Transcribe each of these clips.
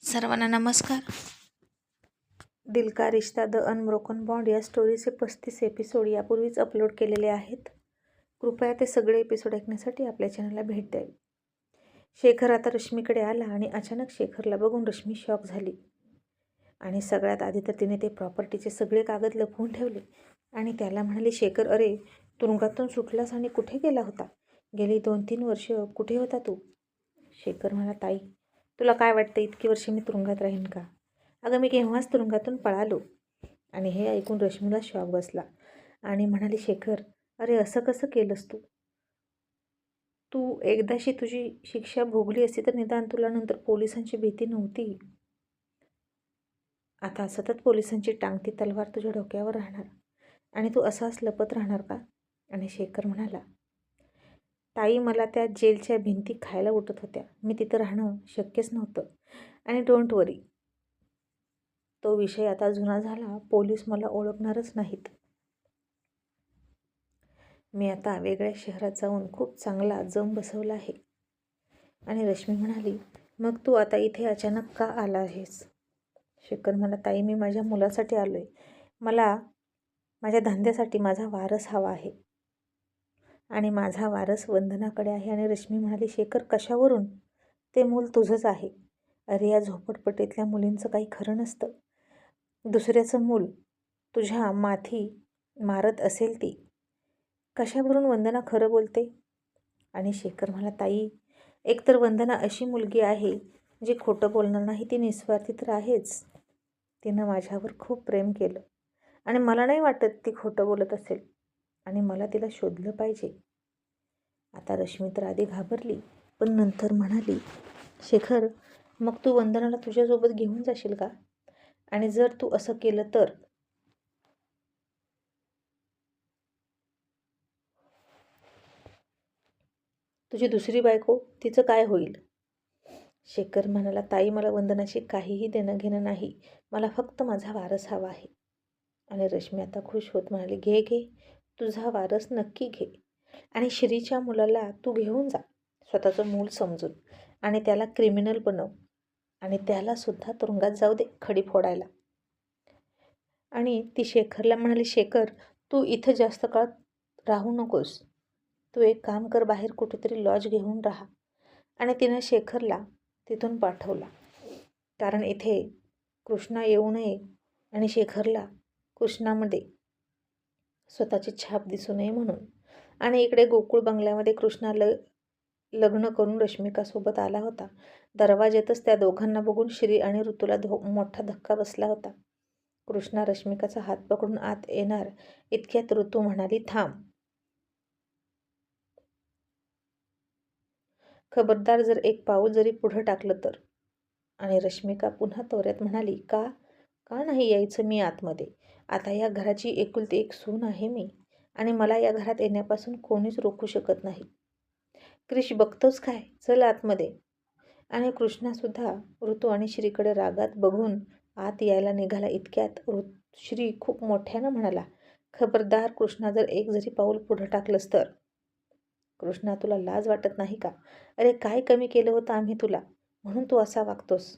सर्वांना नमस्कार. दिल का रिश्ता द अनब्रोकन बॉन्ड या स्टोरीचे 35 एपिसोड यापूर्वीच अपलोड केलेले आहेत. कृपया ते सगळे एपिसोड ऐकण्यासाठी आपल्या चॅनलला भेट द्यावी. शेखर आता रश्मीकडे आला आणि अचानक शेखरला बघून रश्मी शॉक झाली. आणि सगळ्यात आधी तर तिने ते प्रॉपर्टीचे सगळे कागद लपवून ठेवले आणि त्याला म्हणाली, शेखर, अरे तुरुंगातून सुटलास आणि कुठे गेला होता? गेली 2-3 वर्ष कुठे होता तू? शेखर म्हणाला, ताई तुला काय वाटतं इतकी वर्षे मी तुरुंगात राहीन का? अगं मी केव्हाच तुरुंगातून पळालो. आणि हे ऐकून रश्मीला शॉक बसला आणि म्हणाली, शेखर, अरे असं कसं केलंस तू? तू एकदाशी तुझी शिक्षा भोगली असती तर निदान तुला नंतर पोलिसांची भीती नव्हती. आता सतत पोलिसांची टांगती तलवार तुझ्या डोक्यावर राहणार आणि तू असाच लपत राहणार का? आणि शेखर म्हणाला, ताई मला त्या जेलच्या भिंती खायला उठत होत्या. मी तिथं राहणं शक्यच नव्हतं. आणि डोंट वरी, तो विषय आता जुना झाला. पोलीस मला ओळखणारच नाहीत. मी आता वेगळ्या शहरात जाऊन खूप चांगला जम बसवला आहे. आणि रश्मी म्हणाली, मग तू आता इथे अचानक का आला आहेस? शेखर म्हणाला, ताई मी माझ्या मुलासाठी आलो आहे. मला माझ्या धंद्यासाठी माझा वारस हवा आहे आणि माझा वारस वंदनाकडे आहे. आणि रश्मी म्हणाली, शेखर कशावरून? ते मूल तुझंच आहे. अरे या झोपडपट्टीतल्या मुलींचं काही खरं नसतं. दुसऱ्याचं मूल तुझ्या माथी मारत असेल ती. कशावरून वंदना खरं बोलते? आणि शेखर म्हणाला, ताई एकतर वंदना अशी मुलगी आहे जी खोटं बोलणार नाही. ती निस्वार्थी तर आहेच. तिनं माझ्यावर खूप प्रेम केलं आणि मला नाही वाटत ती खोटं बोलत असेल. आणि मला तिला शोधलं पाहिजे. आता रश्मी तर आधी घाबरली पण नंतर म्हणाली, शेखर मग तू वंदनाला तुझ्यासोबत घेऊन जाशील का? आणि जर तू असं केलं तर? तुझी दुसरी बायको तिचं काय होईल? शेखर म्हणाला, ताई मला वंदनाशी काहीही देणं घेणं नाही. मला फक्त माझा वारस हवा आहे. आणि रश्मी आता खुश होत म्हणाली, घे घे, तुझा वारस नक्की घे. आणि श्रीच्या मुलाला तू घेऊन जा स्वतःचं मूल समजून आणि त्याला क्रिमिनल बनव आणि त्याला सुद्धा तुरुंगात जाऊ दे खडी फोडायला. आणि ती शेखरला म्हणाली, शेखर तू इथं जास्त काळ राहू नकोस. तू एक काम कर, बाहेर कुठेतरी लॉज घेऊन राहा. आणि तिनं शेखरला तिथून पाठवला कारण इथे कृष्णा येऊ नये आणि शेखरला कृष्णामध्ये स्वतःची छाप दिसू नये म्हणून. आणि इकडे गोकुळ बंगल्यामध्ये कृष्णा लग्न करून रश्मिकासोबत आला होता. दरवाज्यातच त्या दोघांना बघून श्री आणि ऋतूला मोठा धक्का बसला होता. कृष्णा रश्मिकाचा हात पकडून आत येणार इतक्यात ऋतू म्हणाली, थांब. खबरदार जर एक पाऊल जरी पुढं टाकलं तर. आणि रश्मिका पुन्हा तोऱ्यात म्हणाली, का नाही यायचं मी आतमध्ये? आता या घराची एकुलती एक सून आहे मी आणि मला या घरात येण्यापासून कोणीच रोखू शकत नाही. क्रिश बघतोच काय, चल आतमध्ये. आणि कृष्णासुद्धा ऋतू आणि श्रीकडे रागात बघून आत यायला निघाला इतक्यात श्री खूप मोठ्यानं म्हणाला, खबरदार कृष्णा जर एक जरी पाऊल पुढं टाकलंस तर. कृष्णा तुला लाज वाटत नाही का? अरे काय कमी केलं होतं आम्ही तुला म्हणून तू असा वागतोस?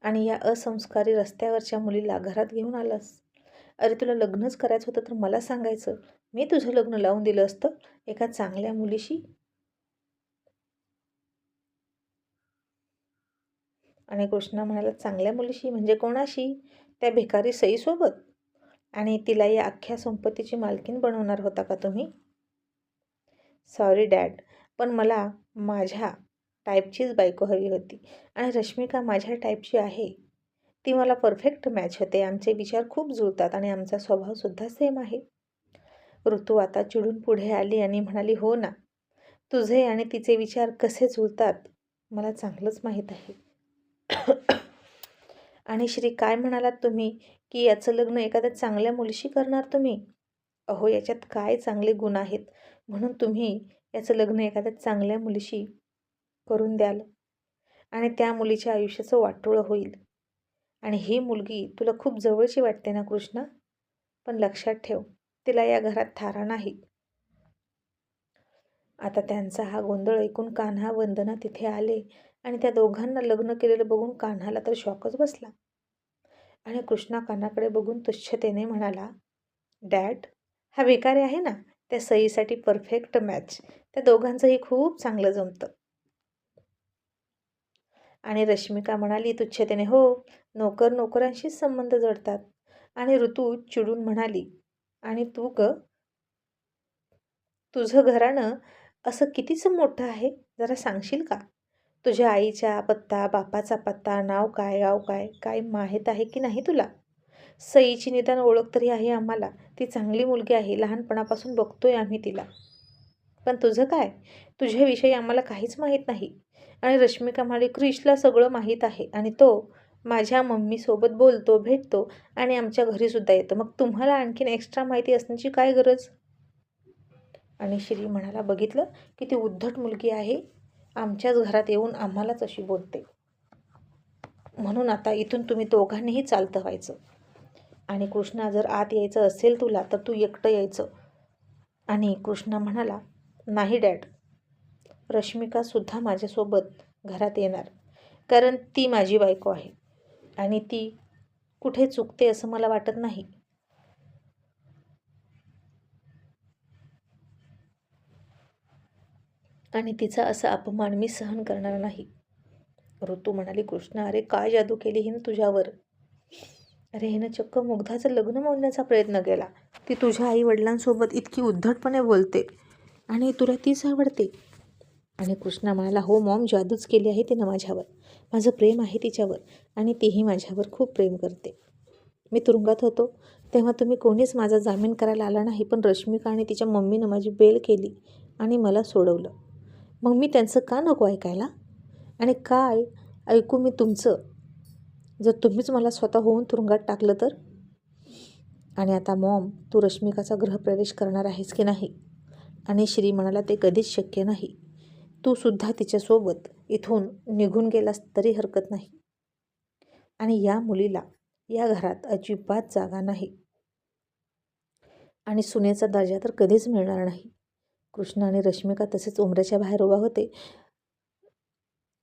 आणि या असंस्कारी रस्त्यावरच्या मुलीला घरात घेऊन आलास? अरे तुला लग्नच करायचं होतं तर मला सांगायचं, मी तुझं लग्न लावून दिलं असतं एका चांगल्या मुलीशी. आणि कृष्णा म्हणाला, चांगल्या मुलीशी म्हणजे कोणाशी? त्या भिकारी सईसोबत? आणि तिला या अख्ख्या संपत्तीची मालकीण बनवणार होता का तुम्ही? सॉरी डॅड, पण मला माझ्या टाईपचीच बायको हवी होती. आणि रश्मिका माझ्या टाईपची आहे. ती मला परफेक्ट मॅच होते. आमचे विचार खूप जुळतात आणि आमचा स्वभावसुद्धा सेम आहे. ऋतू आता चिडून पुढे आली आणि म्हणाली, हो ना, तुझे आणि तिचे विचार कसे जुळतात मला चांगलंच माहीत आहे. आणि श्री काय म्हणालात तुम्ही की याचं लग्न एखाद्या चांगल्या मुलीशी करणार तुम्ही? अहो याच्यात काय चांगले गुण आहेत म्हणून तुम्ही याचं लग्न एखाद्या चांगल्या मुलीशी करून द्याल आणि त्या मुलीच्या आयुष्याचं वाटोळं होईल. आणि ही मुलगी तुला खूप जवळची वाटते ना कृष्णा? पण लक्षात ठेव, तिला या घरात थारा नाही. आता त्यांचा हा गोंधळ ऐकून कान्हा वंदना तिथे आले आणि त्या दोघांना लग्न केलेलं बघून कान्हाला तर शॉकच बसला. आणि कृष्णा कान्हाकडे बघून तुच्छतेने म्हणाला, डॅड, हा भिकारी आहे ना, त्या सईसाठी परफेक्ट मॅच. त्या दोघांचंही खूप चांगलं जमतं. आणि रश्मिका म्हणाली तुच्छतेने, हो, नोकर नोकरांशीच संबंध जडतात. आणि ऋतू चिडून म्हणाली, आणि तू ग, तुझं घराणं असं कितीच मोठं आहे, जरा सांगशील का? तुझ्या आईचा पत्ता, बापाचा पत्ता, नाव काय, गाव काय, काय माहीत आहे की नाही तुला? सईची निदान ओळख तरी आहे आम्हाला. ती चांगली मुलगी आहे, लहानपणापासून बघतोय आम्ही तिला. पण तुझं काय? तुझ्याविषयी आम्हाला काहीच माहीत नाही. आणि रश्मिका म्हणाली, क्रिशला सगळं माहीत आहे आणि तो माझ्या मम्मीसोबत बोलतो, भेटतो आणि आमच्या घरीसुद्धा येतो. मग तुम्हाला आणखीन एक्स्ट्रा माहिती असण्याची काय गरज? आणि श्री म्हणाला, बघितलं किती उद्धट मुलगी आहे, आमच्याच घरात येऊन आम्हालाच अशी बोलते. म्हणून आता इथून तुम्ही दोघांनीही चालतं व्हायचं. आणि कृष्णा, जर आत यायचं असेल तुला तर तू एकटं यायचं. आणि कृष्णा म्हणाला, नाही डॅड, रश्मिकासुद्धा माझ्यासोबत घरात येणार, कारण ती माझी बायको आहे आणि ती कुठे चुकते असं मला वाटत नाही. आणि तिचा असा अपमान मी सहन करणार नाही. ऋतू म्हणाली, कृष्णा, अरे काय जादू केली हिनं तुझ्यावर? अरे हिनं चक्क मुग्धाचं लग्न मोडण्याचा प्रयत्न केला. ती तुझ्या आई वडिलांसोबत इतकी उद्धटपणे बोलते आणि तुला तीच आवडते. आणि कृष्णा म्हणाला, हो मॉम, जादूच केली आहे तिनं माझ्यावर. माझं प्रेम आहे तिच्यावर आणि तीही माझ्यावर खूप प्रेम करते. मी तुरुंगात होतो तेव्हा तुम्ही कोणीच माझा जामीन करायला आला नाही, पण रश्मिका आणि तिच्या मम्मीनं माझी बेल केली आणि मला सोडवलं. मग मी त्यांचं का नको ऐकायला? आणि काय ऐकू मी तुमचं, जर तुम्हीच मला स्वतः होऊन तुरुंगात टाकलं तर? आणि आता मॉम, तू रश्मिकाचा गृहप्रवेश करणार आहेस की नाही? आणि श्री म्हणाला, ते कधीच शक्य नाही. तू सुद्धा तिच्यासोबत इथून निघून गेलास तरी हरकत नाही. आणि या मुलीला या घरात अजिबात जागा नाही आणि सुनेचा दर्जा तर कधीच मिळणार नाही. कृष्णा आणि रश्मिका तसेच उमऱ्याच्या बाहेर उभा होते.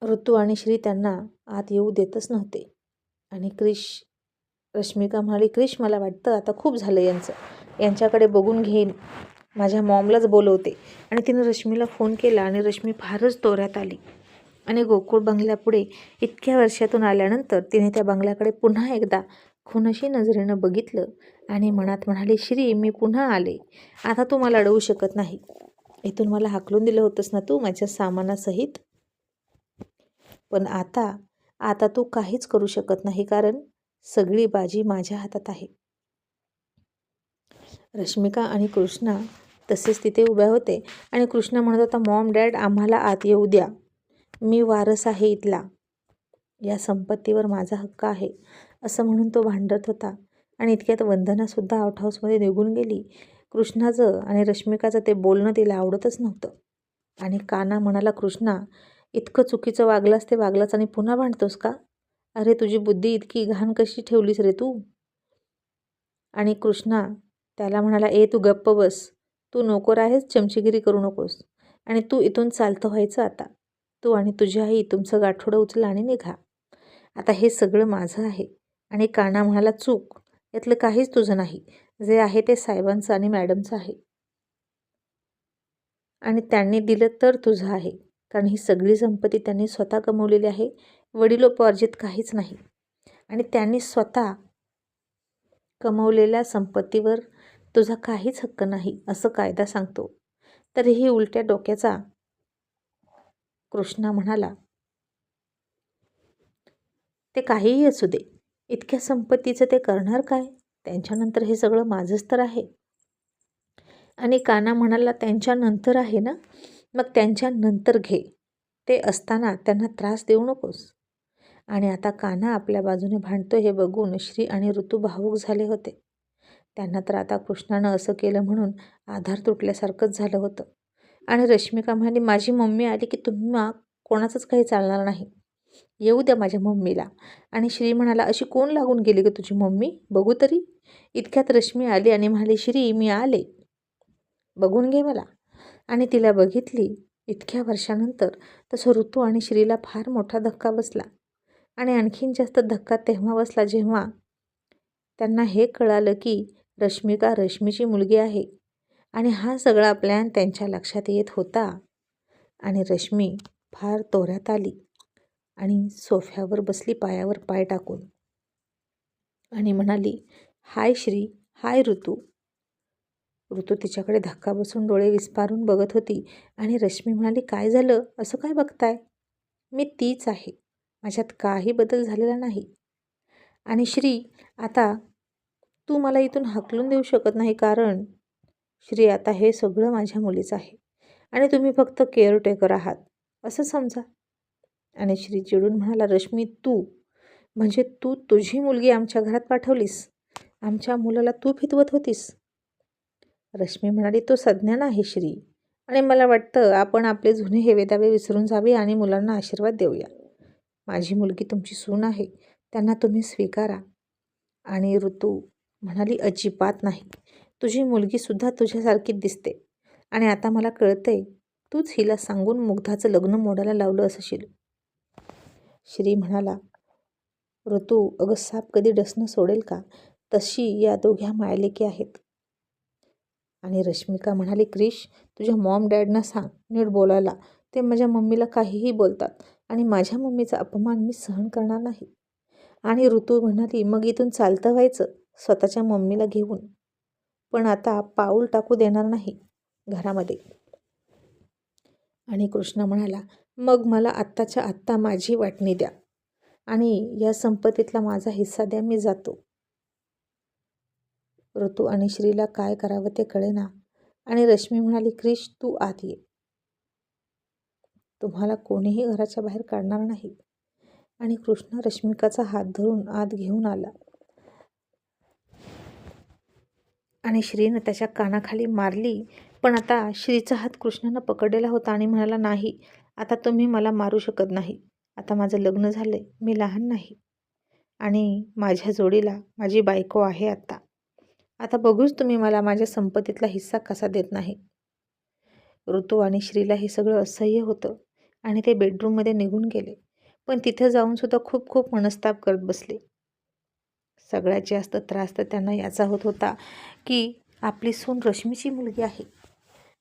ऋतू आणि श्री त्यांना आत येऊ देतच नव्हते. आणि रश्मिका म्हणाली, क्रिश, मला वाटतं आता खूप झालं यांचं, यांच्याकडे बघून घेईन, माझ्या मॉमलाच बोलवते. आणि तिने रश्मीला फोन केला आणि रश्मी फारच तोऱ्यात आली. आणि गोकुळ बंगल्यापुढे इतक्या वर्षातून आल्यानंतर तिने त्या बंगल्याकडे पुन्हा एकदा खुनशी नजरेनं बघितलं आणि मनात म्हणाली, श्री, मी पुन्हा आले, आता तू मला अडवू शकत नाही. इथून मला हाकलून दिलं होतंस ना तू माझ्या सामानासहित, पण आता तू काहीच करू शकत नाही, कारण सगळी बाजी माझ्या हातात आहे. रश्मिका आणि कृष्णा तसेच तिथे उभ्या होते आणि कृष्णा म्हणत होता, मॉम, डॅड, आम्हाला आत येऊ द्या, मी वारस आहे इथला, या संपत्तीवर माझा हक्क आहे, असं म्हणून तो भांडत होता. आणि इतक्यात वंदनासुद्धा आउट हाऊसमध्ये निघून गेली. कृष्णाचं आणि रश्मिकाचं ते बोलणं तिला आवडतच नव्हतं. आणि काना म्हणाला, कृष्णा, इतकं चुकीचं वागलास ते वागलास आणि पुन्हा भांडतोस का? अरे तुझी बुद्धी इतकी घाण कशी ठेवलीस रे तू? आणि कृष्णा त्याला म्हणाला, तू गप्प बस, तू नोकर आहेस, चमचीगिरी करू नकोस आणि तू इथून चालतं व्हायचं आता. तू आणि तुझी आई तुमचं गाठोडं उचला आणि निघा, आता हे सगळं माझं आहे. आणि काना म्हणाला, चूक, यातलं काहीच तुझं नाही, जे आहे ते साहेबांचं आणि मॅडमचं आहे आणि त्यांनी दिलं तर तुझं आहे, कारण ही सगळी संपत्ती त्यांनी स्वतः कमवलेली आहे, वडिलोपार्जित काहीच नाही. आणि त्यांनी स्वतः कमवलेल्या संपत्तीवर तुझा काहीच हक्क नाही असं कायदा सांगतो. तरीही उलट्या डोक्याचा कृष्णा म्हणाला, ते काहीही असू दे, इतक्या संपत्तीचं ते करणार काय? त्यांच्यानंतर हे सगळं माझंच तर आहे. आणि काना म्हणाला, त्यांच्यानंतर आहे ना, मग त्यांच्यानंतर घे, ते असताना त्यांना त्रास देऊ नकोस. आणि आता कान्हा आपल्या बाजूने भांडतो हे बघून श्री आणि ऋतू भावूक झाले होते. त्यांना तर आता कृष्णानं असं केलं म्हणून आधार तुटल्यासारखंच झालं होतं. आणि रश्मिका म्हणाली, माझी मम्मी आली की तुम्हा कोणाचंच काही चालणार नाही, येऊ द्या माझ्या मम्मीला. आणि श्री म्हणाला, अशी कोण लागून गेली ग तुझी मम्मी, बघू तरी. इतक्यात रश्मी आली आणि म्हणाली, श्री, मी आले, बघून घे मला. आणि तिला बघितली इतक्या वर्षानंतर तसं ऋतू आणि श्रीला फार मोठा धक्का बसला. आणि आणखीन जास्त धक्का तेव्हा बसला जेव्हा त्यांना हे कळालं की रश्मिका रश्मीची मुलगी आहे. आणि हा सगळा प्लॅन त्यांच्या लक्षात येत होता. आणि रश्मी फार तोऱ्यात आली आणि सोफ्यावर बसली पायावर पाय टाकून आणि म्हणाली, हाय श्री, हाय ऋतू. ऋतू तिच्याकडे धक्का बसून डोळे विस्पारून बघत होती. आणि रश्मी म्हणाली, काय झालं, असं काय बघताय? मी तीच आहे, माझ्यात काही बदल झालेला नाही. आणि श्री, आता तू मला इथून हाकलून देऊ शकत नाही, कारण श्री आता हे सगळं माझ्या मुलीचं आहे आणि तुम्ही फक्त केअरटेकर आहात असं समजा. आणि श्री चिडून म्हणाला, रश्मी, तू म्हणजे तू तुझी मुलगी आमच्या घरात पाठवलीस, आमच्या मुलाला तू फितवत होतीस. रश्मी म्हणाली, तो सज्ञान आहे श्री, आणि मला वाटतं आपण आपले जुने हेवेदावे विसरून जावे आणि मुलांना आशीर्वाद देऊया. माझी मुलगी तुमची सून आहे, त्यांना तुम्ही स्वीकारा. आणि ऋतू म्हणाली, अजिबात नाही, तुझी मुलगीसुद्धा तुझ्यासारखीच दिसते. आणि आता मला कळतंय, तूच हिला सांगून मुग्धाचं लग्न मोडायला लावलं असशील. श्री म्हणाला, ऋतू, अगं साप कधी डसणं सोडेल का, तशी या दोघ्या मायलेकी आहेत. आणि रश्मिका म्हणाली, क्रिश, तुझ्या मॉम डॅडना सांग नीट बोलायला, ते माझ्या मम्मीला काहीही बोलतात आणि माझ्या मम्मीचा अपमान मी सहन करणार नाही. आणि ऋतू म्हणाली, मग इथून चालतं व्हायचं स्वतःच्या मम्मीला घेऊन, पण आता पाऊल टाकू देणार नाही घरामध्ये. आणि कृष्णा म्हणाला, मग मला आत्ताच्या आत्ता माझी वाटणी द्या आणि या संपत्तीतला माझा हिस्सा द्या, मी जातो. ऋतू आणि श्रीला काय करावं ते कळेना. आणि रश्मी म्हणाली, क्रिश, तू आत ये, तुम्हाला कोणीही घराच्या बाहेर काढणार नाही. आणि कृष्णा रश्मिकाचा हात धरून आत घेऊन आला आणि श्रीनं त्याच्या कानाखाली मारली. पण आता श्रीचा हात कृष्णानं पकडलेला होता आणि म्हणाला, नाही, आता तुम्ही मला मारू शकत नाही. आता माझं लग्न झालंय, मी लहान नाही आणि माझ्या जोडीला माझी बायको आहे. आता बघूच तुम्ही मला माझ्या संपत्तीतला हिस्सा कसा देत नाही. ऋतू आणि श्रीला हे सगळं असह्य होतं आणि ते बेडरूममध्ये निघून गेले. पण तिथं जाऊनसुद्धा खूप खूप मनस्ताप करत बसले. सगळ्यात जास्त त्रास तर त्यांना याचा होत होता की आपली सून रश्मीची मुलगी आहे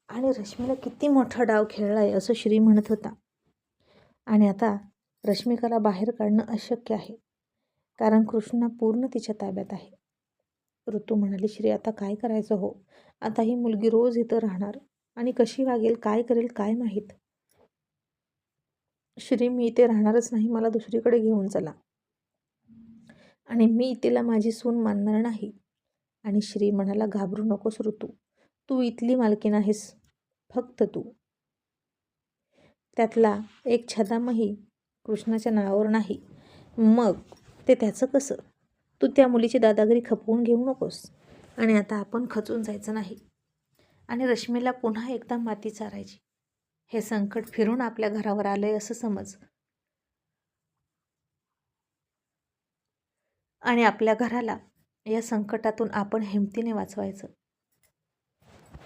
आणि रश्मीला किती मोठा डाव खेळला आहे असं श्री म्हणत होता. आणि आता रश्मिकाला बाहेर काढणं अशक्य आहे, कारण कृष्णा पूर्ण तिच्या ताब्यात आहे. ऋतू म्हणाली, श्री, आता काय करायचं हो, आता ही मुलगी रोज इथं राहणार आणि कशी वागेल, काय करेल, काय माहीत. श्री, मी इथे राहणारच नाही, मला दुसरीकडे घेऊन चला. आणि मी तिला माझी सून मानणार नाही. आणि श्री म्हणाला, घाबरू नकोस ऋतू, तू इथली मालकीण आहेस, फक्त तू. त्यातला एक छदामही कृष्णाच्या नावावर नाही. मग ते त्याचं कसं? तू त्या मुलीची दादागिरी खपवून घेऊ नकोस. आणि आता आपण खचून जायचं नाही आणि रश्मीला पुन्हा एकदा माती चारायची. हे संकट फिरून आपल्या घरावर आलंय असं समज आणि आपल्या घराला या संकटातून आपण हिमतीने वाचवायचं.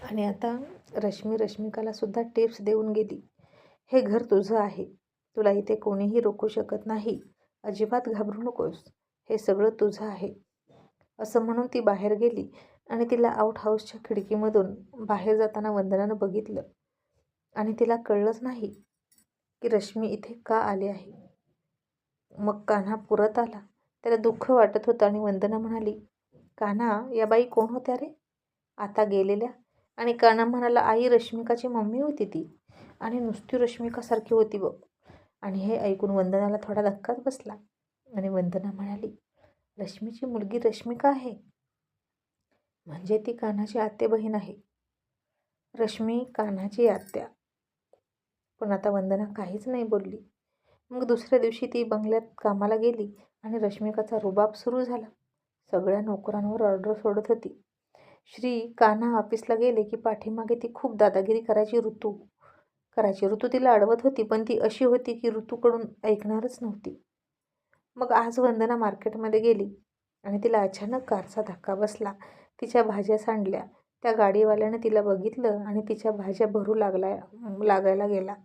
आणि आता रश्मिकाला सुद्धा टिप्स देऊन गेली, हे घर तुझं आहे, तुला इथे कोणीही रोखू शकत नाही, अजिबात घाबरू नकोस, हे सगळं तुझं आहे असं म्हणून ती बाहेर गेली. आणि तिला आउट हाऊसच्या खिडकीमधून बाहेर जाताना वंदनानं बघितलं आणि तिला कळलंच नाही की रश्मी इथे का आली आहे. मग कान्हा परत आला, त्याला दुःख वाटत होतं. आणि वंदना म्हणाली, कान्हा, या बाई कोण होत्या रे, आता गेलेल्या? आणि कान्हा म्हणाला, आई, रश्मिकाची मम्मी होती ती, आणि नुसती रश्मिकासारखी होती बघ. आणि हे ऐकून वंदनाला थोडा धक्काच बसला. आणि वंदना म्हणाली, रश्मीची मुलगी रश्मिका आहे, म्हणजे ती कान्हाची आत्या बहीण आहे. रश्मी कान्हाची आत्या. पण आता वंदना काहीच नाही बोलली. मग दुसऱ्या दिवशी ती बंगल्यात कामाला गेली आणि रश्मिकाचा रुबाब सुरू झाला. सगळ्या नोकरांवर ऑर्डर सोडत होती. श्री कान्हा ऑफिसला गेले की पाठीमागे ती खूप दादागिरी करायची. ऋतू तिला अडवत होती, पण ती अशी होती की ऋतूकडून ऐकणारच नव्हती. मग आज वंदना मार्केटमध्ये गेली आणि तिला अचानक कारचा धक्का बसला. तिच्या भाज्या सांडल्या त्या गाडीवाल्याने तिला बघितलं आणि तिच्या भाज्या भरू लागायला गेला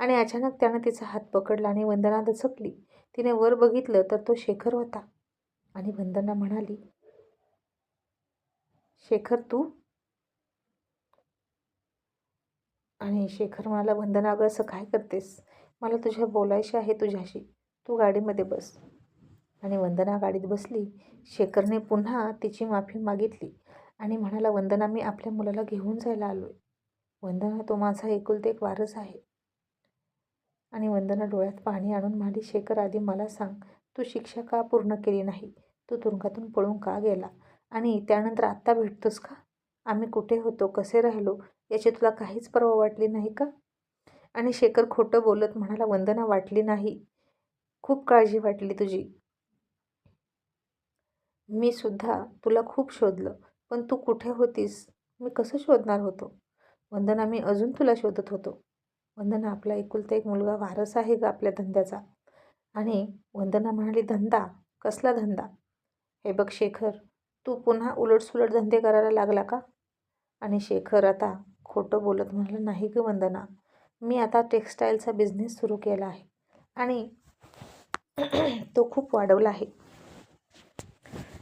आणि अचानक त्यानं तिचा हात पकडला आणि वंदना दचकली. तिने वर बघितलं तर तो शेखर होता आणि वंदना म्हणाली, शेखर तू? आणि शेखर म्हणाला, वंदना अगं असं काय करतेस? मला तुझ्या बोलायचे आहे तुझ्याशी. तू गाडीमध्ये बस. आणि वंदना गाडीत बसली. शेखरने पुन्हा तिची माफी मागितली आणि म्हणाला, वंदना मी आपल्या मुलाला घेऊन जायला आलोय. वंदना तो माझा एकुलते एक वारस आहे. आणि वंदना डोळ्यात पाणी आणून म्हणाली, शेखर आधी मला सांग, तू शिक्षा का पूर्ण केली नाही? तू तुरुंगातून पळून का गेला? आणि त्यानंतर आत्ता भेटतोस का? आम्ही कुठे होतो, कसे राहिलो याची तुला काहीच पर्वा वाटली नाही का? आणि शेखर खोटं बोलत म्हणाला, वंदना वाटली नाही, खूप काळजी वाटली तुझी. मी सुद्धा तुला खूप शोधलं, पण तू कुठे होतीस? मी कसं शोधणार होतो? वंदना मी अजून तुला शोधत होतो. वंदना आपला एकुलता एक मुलगा वारस आहे ग आपल्या धंद्याचा. आणि वंदना म्हणाली, धंदा? कसला धंदा? हे बघ शेखर, तू पुन्हा उलटसुलट धंदे करायला लागला का? आणि शेखर आता खोटं बोलत म्हणाला, नाही ग वंदना, मी आता टेक्स्टाईलचा बिझनेस सुरू केला आहे आणि तो खूप वाढवला आहे.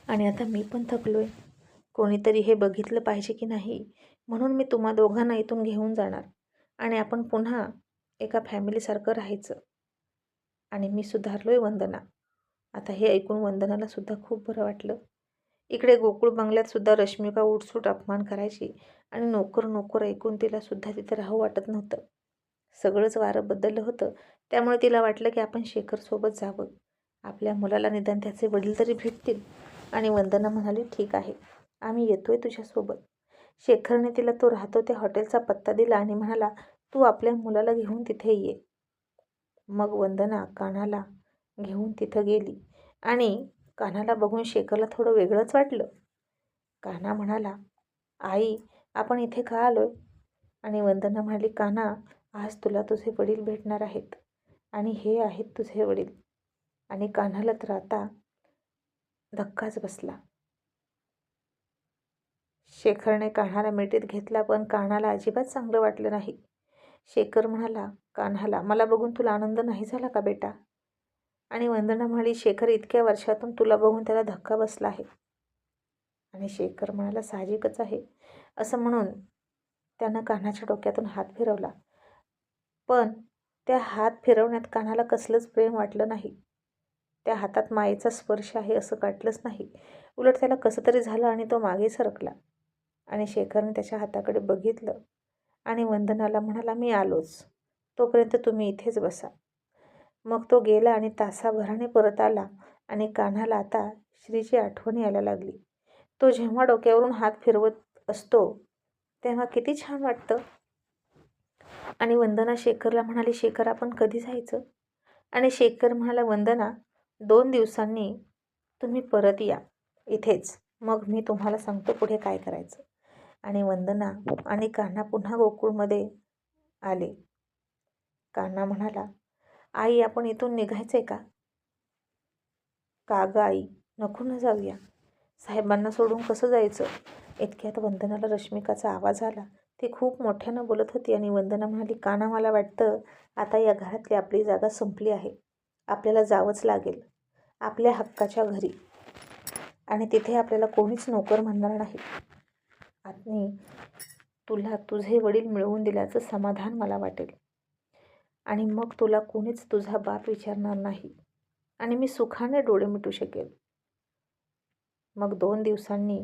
आणि आता मी पण थकलोय. कोणीतरी हे बघितलं पाहिजे की नाही, म्हणून मी तुम्हा दोघांना इथून घेऊन जाणार आणि आपण पुन्हा एका फॅमिलीसारखं राहायचं. आणि मी सुधारलोय वंदना. आता हे ऐकून वंदनाला सुद्धा खूप बरं वाटलं. इकडे गोकुळ बंगल्यात सुद्धा रश्मिका उठसूट अपमान करायची आणि नोकर ऐकून तिला सुद्धा तिथे राहू वाटत नव्हतं. सगळंच वारं बदललं होतं. त्यामुळे तिला वाटलं की आपण शेखरसोबत जावं. आपल्या मुलाला निदान त्याचे वडील तरी भेटतील. आणि वंदना म्हणाली, ठीक आहे, आम्ही येतोय तुझ्यासोबत. शेखरने तिला तो राहतो त्या हॉटेलचा पत्ता दिला आणि म्हणाला, तू आपल्या मुलाला घेऊन तिथे ये. मग वंदना कान्हाला घेऊन तिथं गेली आणि कान्हाला बघून शेखरला थोडं वेगळंच वाटलं. कान्हा म्हणाला, आई आपण इथे का आलोय? आणि वंदना म्हणाली, कान्हा आज तुला तुझे वडील भेटणार आहेत आणि हे आहेत तुझे वडील. आणि कान्हाला तर आता धक्काच बसला. शेखरने कान्हाला मिठीत घेतला पण कान्हाला अजिबात चांगलं वाटलं नाही. शेखर म्हणाला कान्हाला, मला बघून तुला आनंद नाही झाला का बेटा? आणि वंदना म्हणाली, शेखर इतक्या वर्षातून तुला बघून त्याला धक्का बसला आहे. आणि शेखर म्हणाला, साहजिकच आहे. असं म्हणून त्यानं कान्हाच्या डोक्यातून हात फिरवला. पण त्या हात फिरवण्यात कान्हाला कसलंच प्रेम वाटलं नाही. त्या हातात मायेचा स्पर्श आहे असं वाटलंच नाही. उलट त्याला कसं तरी झालं आणि तो मागे सरकला. आणि शेखरने त्याच्या हाताकडे बघितलं आणि वंदनाला म्हणाला, मी आलोच, तोपर्यंत तुम्ही इथेच बसा. मग तो गेला आणि तासाभराने परत आला आणि कान्हाला आता श्रीची आठवण यायला लागली. तो जेव्हा डोक्यावरून हात फिरवत असतो तेव्हा किती छान वाटतं. आणि वंदना शेखरला म्हणाली, शेखर आपण कधी जायचं? आणि शेखर म्हणाला, वंदना 2 दिवसांनी तुम्ही परत या इथेच, मग मी तुम्हाला सांगतो पुढे काय करायचं. आणि वंदना आणि कान्हा पुन्हा गोकुळमध्ये आले. कान्हा म्हणाला, आई आपण इथून निघायचंय का? का गं आई, नको न जाऊया. साहेबांना सोडून कसं जायचं? इतक्यात वंदनाला रश्मिकाचा आवाज आला. ती खूप मोठ्यानं बोलत होती आणि वंदना म्हणाली, कान्हा मला वाटतं आता या घरातली आपली जागा संपली आहे. आपल्याला जावंच लागेल आपल्या हक्काच्या घरी आणि तिथे आपल्याला कोणीच नोकर म्हणणार नाही. आणि तुला तुझे वडील मिळवून दिल्याचं समाधान मला वाटेल आणि मग तुला कोणीच तुझा बाप विचारणार नाही आणि मी सुखाने डोळे मिटू शकेल. मग 2 दिवसांनी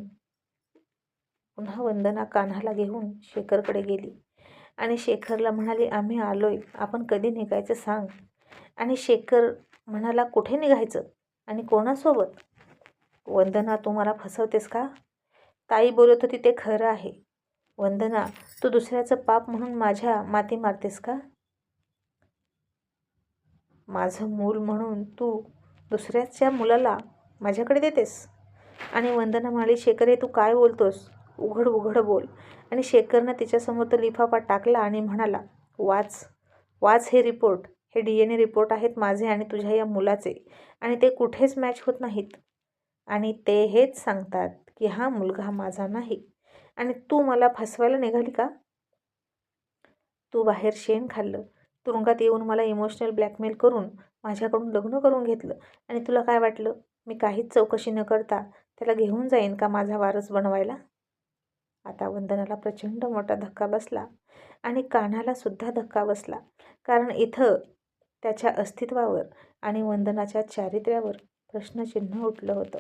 पुन्हा वंदना कान्हाला घेऊन शेखरकडे गेली आणि शेखरला म्हणाली, आम्ही आलोय, आपण कधी निघायचं सांग. आणि शेखर म्हणाला, कुठे निघायचं आणि कोणासोबत? वंदना तू मला फसवतेस का? ताई बोलत होती ते खरं आहे. वंदना तू दुसऱ्याचं पाप म्हणून माझ्या माती मारतेस का? माझं मूल म्हणून तू दुसऱ्याच्या मुलाला माझ्याकडे देतेस? आणि वंदना म्हणाली, शेखर हे तू काय बोलतोस? उघड बोल. आणि शेखरनं तिच्यासमोर तो लिफाफा टाकला आणि म्हणाला, वाच हे रिपोर्ट. हे DNA रिपोर्ट आहेत माझे आणि तुझ्या या मुलाचे आणि ते कुठेच मॅच होत नाहीत. आणि ते हेच सांगतात की हा मुलगा माझा नाही आणि तू मला फसवायला निघाली का? तू बाहेर शेण खाल्लं, तुरुंगात येऊन मला इमोशनल ब्लॅकमेल करून माझ्याकडून लग्न करून घेतलं आणि तुला काय वाटलं मी काहीच चौकशी न करता त्याला घेऊन जाईन का माझा वारस बनवायला? आता वंदनाला प्रचंड मोठा धक्का बसला आणि कान्हाला सुद्धा धक्का बसला, कारण इथं त्याच्या अस्तित्वावर आणि वंदनाच्या चारित्र्यावर प्रश्नचिन्ह उठलं होतं.